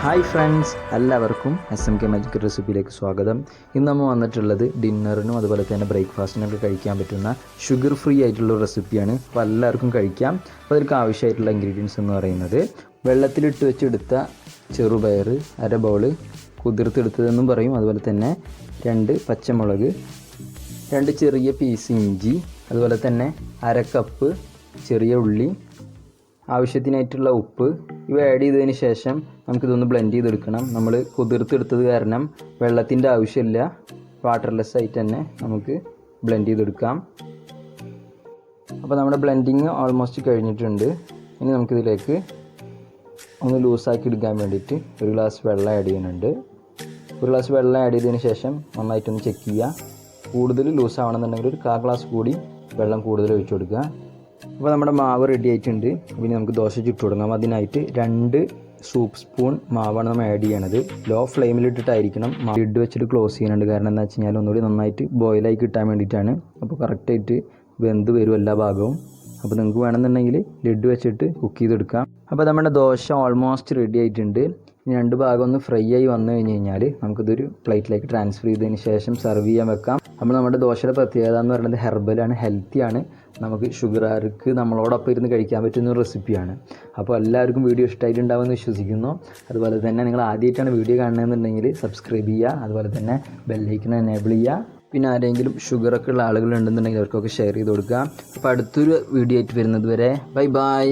Hi friends, എല്ലാവർക്കും SMK magic റെസിപ്പിയിലേക്ക് സ്വാഗതം. ഇന്ന് നമ്മൾ വന്നിട്ടുള്ളത് ഡിന്നറിനും അതുപോലെ തന്നെ ബ്രേക്ക്ഫാസ്റ്റിനൊക്കെ കഴിക്കാൻ പറ്റുന്ന ഷുഗർ ഫ്രീ ആയിട്ടുള്ള റെസിപ്പിയാണ്. അപ്പോൾ എല്ലാവർക്കും കഴിക്കാം. അപ്പോൾ അതിലേക്ക് ആവശ്യമായിട്ടുള്ള ഇൻഗ്രീഡിയൻസ് എന്ന് പറയുന്നത് വെള്ളത്തിലിട്ട് വെച്ചെടുത്ത ചെറുപയർ അര ബൗള്, കുതിർത്തെടുത്തതെന്നും പറയും. അതുപോലെ തന്നെ 2 പച്ചമുളക്, 2 ചെറിയ പീസ് ഇഞ്ചി, അതുപോലെ തന്നെ അര കപ്പ് ചെറിയ ഉള്ളി, ആവശ്യത്തിനായിട്ടുള്ള ഉപ്പ്. ഇവ ആഡ് ചെയ്തതിന് ശേഷം നമുക്കിതൊന്ന് ബ്ലെൻഡ് ചെയ്തെടുക്കണം. നമ്മൾ കുതിർത്തെടുത്തത് കാരണം വെള്ളത്തിൻ്റെ ആവശ്യമില്ല, വാട്ടർലെസ് ആയിട്ട് തന്നെ നമുക്ക് ബ്ലെൻഡ് ചെയ്തെടുക്കാം. അപ്പോൾ നമ്മുടെ ബ്ലെൻഡിങ് ഓൾമോസ്റ്റ് കഴിഞ്ഞിട്ടുണ്ട്. ഇനി നമുക്കിതിലേക്ക് ഒന്ന് ലൂസാക്കി എടുക്കാൻ വേണ്ടിയിട്ട് ഒരു ഗ്ലാസ് വെള്ളം ആഡ് ചെയ്യുന്നുണ്ട്. ഒരു ഗ്ലാസ് വെള്ളം ആഡ് ചെയ്തതിന് ശേഷം നന്നായിട്ടൊന്ന് ചെക്ക് ചെയ്യുക. കൂടുതൽ ലൂസ് ആവണമെന്നുണ്ടെങ്കിൽ ഒരു 1/4 ഗ്ലാസ് കൂടി വെള്ളം കൂടുതൽ ഒഴിച്ചു കൊടുക്കുക. അപ്പോൾ നമ്മുടെ മാവ് റെഡി ആയിട്ടുണ്ട്. പിന്നെ നമുക്ക് ദോശ ചുട്ട് തുടങ്ങാം. അതിനായിട്ട് 2 സൂപ്പ് സ്പൂൺ മാവാണ് നമ്മൾ ആഡ് ചെയ്യണത്. ലോ ഫ്ലെയിമിലിട്ടിട്ടായിരിക്കണം. ലിഡ് വെച്ചിട്ട് ക്ലോസ് ചെയ്യുന്നുണ്ട്. കാരണം എന്താ വെച്ച് കഴിഞ്ഞാൽ ഒന്നുകൂടി നന്നായിട്ട് ബോയിലായി കിട്ടാൻ വേണ്ടിയിട്ടാണ്. അപ്പോൾ കറക്റ്റായിട്ട് വെന്ത് വരും എല്ലാ ഭാഗവും. അപ്പോൾ നിങ്ങൾക്ക് വേണമെന്നുണ്ടെങ്കിൽ ലിഡ് വെച്ചിട്ട് കുക്ക് ചെയ്തെടുക്കാം. അപ്പോൾ നമ്മുടെ ദോശ ഓൾമോസ്റ്റ് റെഡി ആയിട്ടുണ്ട്. ഇനി 2 ഭാഗം ഒന്ന് ഫ്രൈ ആയി വന്നു കഴിഞ്ഞ് കഴിഞ്ഞാൽ നമുക്കിതൊരു പ്ലേറ്റിലേക്ക് ട്രാൻസ്ഫർ ചെയ്തതിന് ശേഷം സെർവ് ചെയ്യാൻ വെക്കാം. അപ്പോൾ നമ്മുടെ ദോശയുടെ പ്രത്യേകത എന്ന് പറയുന്നത് ഹെർബലാണ്, ഹെൽത്തിയാണ്. നമുക്ക് ഷുഗറുകാർക്ക് നമ്മളോടൊപ്പം ഇരുന്ന് കഴിക്കാൻ പറ്റുന്ന ഒരു റെസിപ്പിയാണ്. അപ്പോൾ എല്ലാവർക്കും വീഡിയോ ഇഷ്ടമായിട്ടുണ്ടാവുമെന്ന് വിശ്വസിക്കുന്നു. അതുപോലെ തന്നെ നിങ്ങൾ ആദ്യമായിട്ടാണ് വീഡിയോ കാണുന്നതെന്നുണ്ടെങ്കിൽ സബ്സ്ക്രൈബ് ചെയ്യുക. അതുപോലെ തന്നെ ബെല്ലൈക്കൺ എനേബിൾ ചെയ്യുക. പിന്നെ ആരെങ്കിലും ഷുഗറൊക്കെ ഉള്ള ആളുകളുണ്ടെന്നുണ്ടെങ്കിൽ അവർക്കൊക്കെ ഷെയർ ചെയ്ത് കൊടുക്കുക. അപ്പോൾ അടുത്തൊരു വീഡിയോ ആയിട്ട് വരുന്നത് വരെ ബൈ ബൈ.